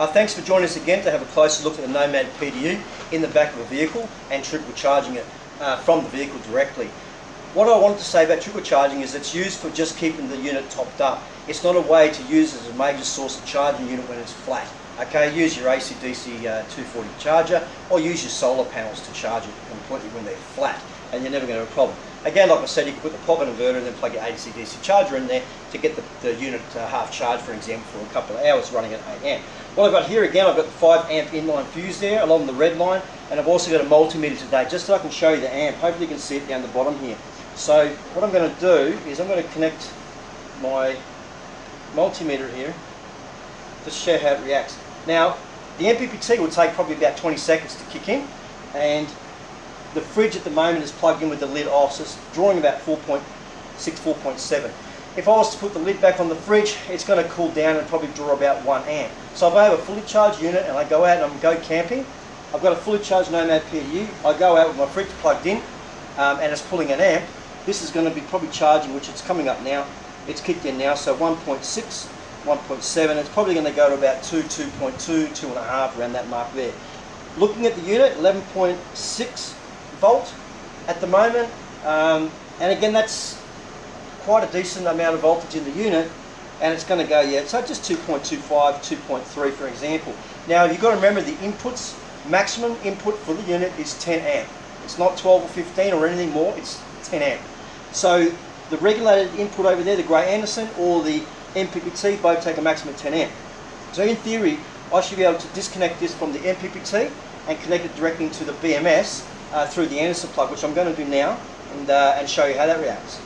Thanks for joining us again to have a closer look at the Nomad PDU in the back of a vehicle and trickle charging it from the vehicle directly. What I wanted to say about trickle charging is it's used for just keeping the unit topped up. It's not a way to use it as a major source of charging unit when it's flat. Okay, use your AC/DC 240 charger or use your solar panels to charge it completely when they're flat, and you're never going to have a problem. Again, like I said, you can put the pop-in inverter and then plug your AC/DC charger in there to get the unit half charged, for example, for a couple of hours running at 8 amp. What I've got here again, I've got the 5 amp inline fuse there along the red line, and I've also got a multimeter today just so I can show you the amp. Hopefully you can see it down the bottom here. So what I'm going to do is I'm going to connect my multimeter here to show how it reacts. Now, the MPPT will take probably about 20 seconds to kick in, and the fridge at the moment is plugged in with the lid off, so it's drawing about 4.6, 4.7. If I was to put the lid back on the fridge, it's going to cool down and probably draw about 1 amp. So if I have a fully charged unit and I go out and go camping, I've got a fully charged Nomad PDU, I go out with my fridge plugged in and it's pulling an amp, this is going to be probably charging, which it's coming up now, it's kicked in now, so 1.6, 1.7, it's probably going to go to about 2, 2.2, 2.5, around that mark there. Looking at the unit, 11.6 volt at the moment, and again that's quite a decent amount of voltage in the unit, and it's going to go, yeah, so just 2.25, 2.3 for example. Now you've got to remember the inputs, maximum input for the unit is 10 amp. It's not 12 or 15 or anything more, it's 10 amp. So the regulated input over there, the Gray Anderson or the MPPT, both take a maximum of 10 amp. So in theory, I should be able to disconnect this from the MPPT and connect it directly into the BMS through the Anderson plug, which I'm going to do now, and show you how that reacts.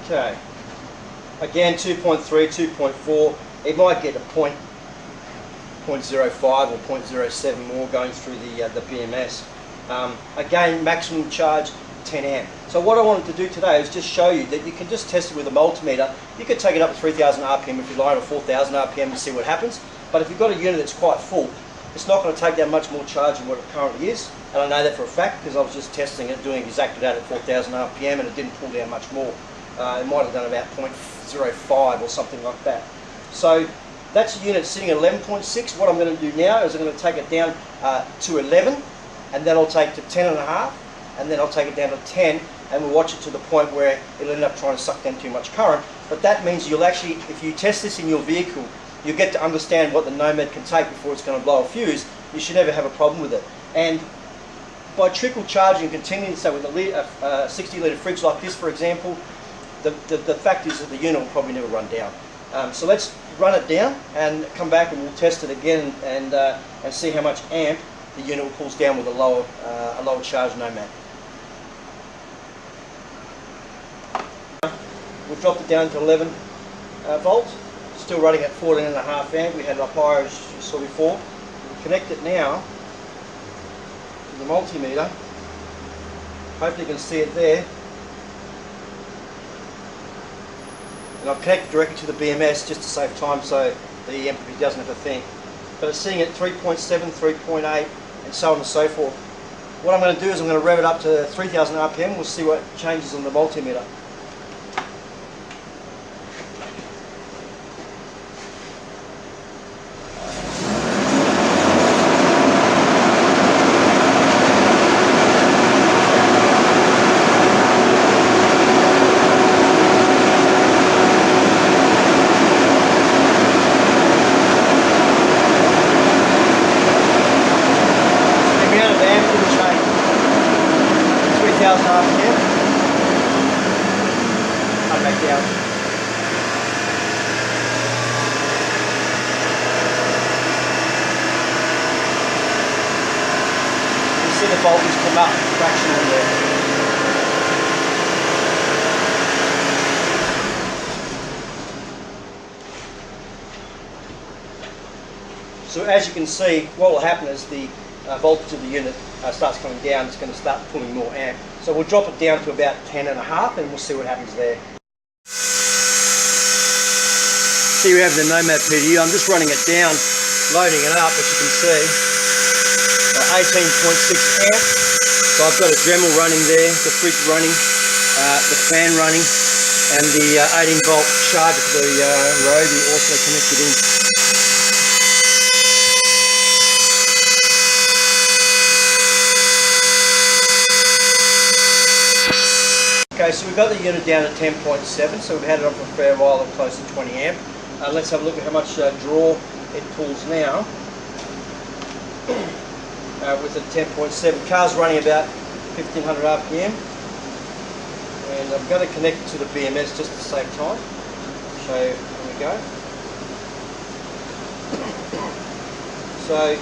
Okay, again 2.3, 2.4, it might get a 0.05 or 0.07 more going through the BMS. Again, maximum charge 10 amp. So what I wanted to do today is just show you that you can just test it with a multimeter. You could take it up to 3000 RPM if you like, or 4000 RPM and see what happens. But if you've got a unit that's quite full, it's not going to take that much more charge than what it currently is. And I know that for a fact because I was just testing it, doing exactly that at 4000 RPM, and it didn't pull down much more. It might have done about 0.05 or something like that. So that's a unit sitting at 11.6. What I'm going to do now is I'm going to take it down to 11, and then I'll take it to 10.5, and then I'll take it down to 10, and we'll watch it to the point where it'll end up trying to suck down too much current. But that means you'll actually, if you test this in your vehicle, you'll get to understand what the Nomad can take before it's going to blow a fuse. You should never have a problem with it. And by trickle charging and continuing, so with a 60 litre fridge like this, for example, the fact is that the unit will probably never run down. So let's run it down and come back and we'll test it again and see how much amp the unit pulls down with a lower charge Nomad. We've dropped it down to 11 volts, still running at 14.5 amp. We had it up higher as you saw before. We'll connect it now to the multimeter. Hopefully you can see it there. And I've connected directly to the BMS just to save time so the MPP doesn't have to think. But it's sitting at 3.7, 3.8 and so on and so forth. What I'm going to do is I'm going to rev it up to 3000 RPM. We'll see what changes on the multimeter. Back down. You see the voltage come up fractionally there. So as you can see, what will happen is the voltage of the unit starts coming down, it's going to start pulling more amp. So we'll drop it down to about 10.5 and we'll see what happens there. Here we have the Nomad PDU. I'm just running it down, loading it up, as you can see. 18.6 amp. So I've got a Dremel running there, the fridge running, the fan running, and the 18 volt charger for the Roby also connected in. Okay, so we've got the unit down at 10.7, so we've had it on for a fair while at close to 20 amp. Let's have a look at how much draw it pulls now. With the 10.7, car's running about 1500 RPM, and I'm going to connect it to the BMS just to save time. So here we go. So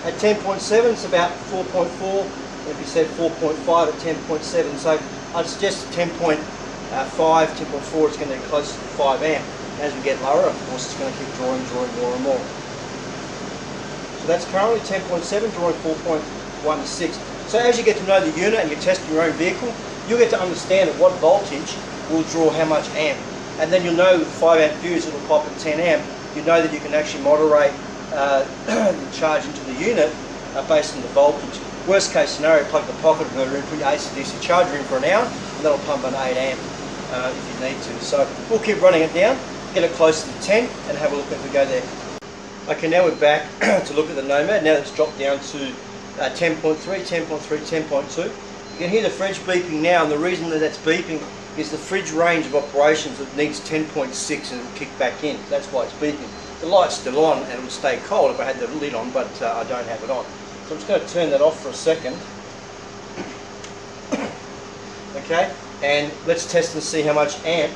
at 10.7 it's about 4.4. If you said 4.5 at 10.7, so I'd suggest 10.5, 10.4 is going to be close to 5 amp. As we get lower, of course, it's going to keep drawing more and more. So that's currently 10.7, drawing 4.16. So as you get to know the unit and you're testing your own vehicle, you'll get to understand at what voltage will draw how much amp. And then you'll know with 5 amp fuse it'll pop at 10 amp. You know that you can actually moderate the charge into the unit based on the voltage. Worst case scenario, plug the pocket inverter in, put your AC/DC charger in for an hour, and that'll pump an 8 amp if you need to. So we'll keep running it down, get it closer to 10, and have a look as we go there. Okay, now we're back to look at the Nomad. Now it's dropped down to 10.3, 10.3, 10.2. You can hear the fridge beeping now, and the reason that that's beeping is the fridge range of operations that needs 10.6 and it'll kick back in. That's why it's beeping. The light's still on and it would stay cold if I had the lid on, but I don't have it on. So I'm just going to turn that off for a second. Okay, and let's test and see how much amp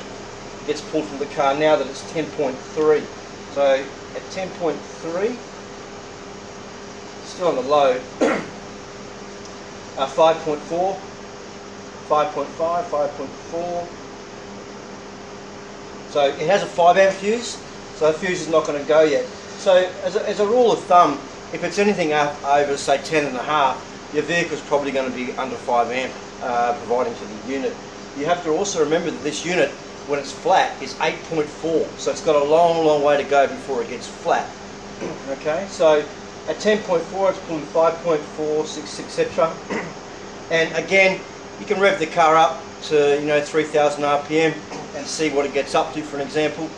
gets pulled from the car now that it's 10.3. So at 10.3, still on the low, 5.4, 5.5, 5.4. So it has a 5 amp fuse, so the fuse is not going to go yet. So as a rule of thumb, if it's anything up over, say, 10.5, your vehicle's probably going to be under 5 amp providing to the unit. You have to also remember that this unit, when it's flat, is 8.4, so it's got a long way to go before it gets flat. Okay, so at 10.4 it's pulling 5.4, 6, etc. And again, you can rev the car up to 3,000 RPM and see what it gets up to, for an example.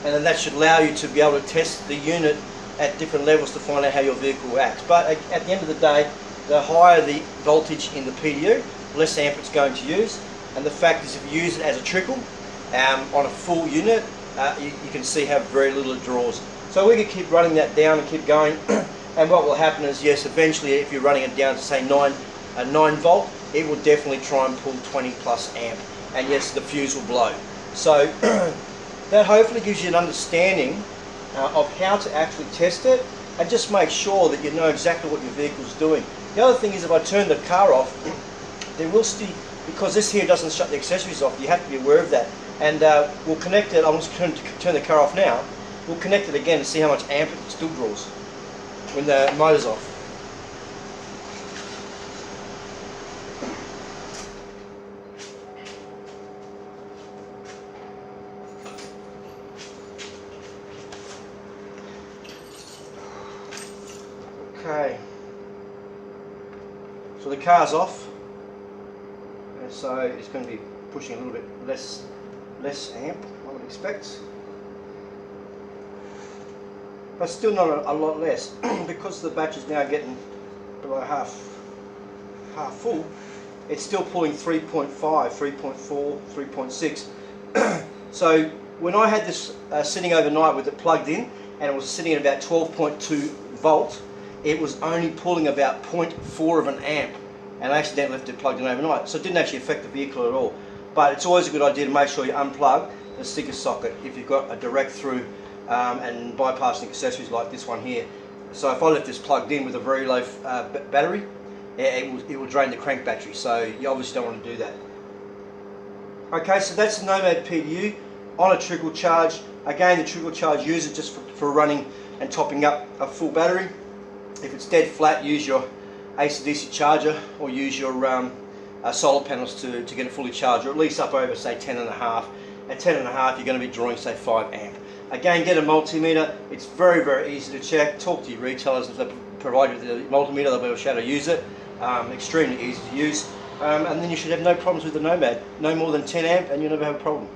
And then that should allow you to be able to test the unit at different levels to find out how your vehicle acts. But at the end of the day, the higher the voltage in the PDU, less amp it's going to use. And the fact is, if you use it as a trickle on a full unit, you can see how very little it draws. So we can keep running that down and keep going. And what will happen is, yes, eventually if you're running it down to say 9 volt, it will definitely try and pull 20 plus amp. And yes, the fuse will blow. So that hopefully gives you an understanding of how to actually test it, and just make sure that you know exactly what your vehicle's doing. The other thing is, if I turn the car off, there will still, because this here doesn't shut the accessories off, you have to be aware of that. And we'll connect it. I'm just going to turn the car off now. We'll connect it again and see how much amp it still draws when the motor's off. Okay, so the car's off, and so it's going to be pushing a little bit less amp, I would expect, but still not a lot less. Because the battery's now getting below half full, it's still pulling 3.5, 3.4, 3.6. So when I had this sitting overnight with it plugged in, and it was sitting at about 12.2 volt, it was only pulling about 0.4 of an amp, and I accidentally left it plugged in overnight, so it didn't actually affect the vehicle at all. But it's always a good idea to make sure you unplug the sticker socket if you've got a direct through and bypassing accessories like this one here. So if I left this plugged in with a very low battery, it will drain the crank battery, so you obviously don't want to do that. Okay, so that's the Nomad PDU on a trickle charge. Again, the trickle charge, use it just for running and topping up a full battery. If it's dead flat, use your AC/DC charger or use your solar panels to get it fully charged, or at least up over say 10.5. At 10.5 you're going to be drawing say 5 amp. Again, get a multimeter. It's very, very easy to check. Talk to your retailers if they provide you with the multimeter, they'll be able to show how to use it. Extremely easy to use, and then you should have no problems with the Nomad. No more than 10 amp and you'll never have a problem.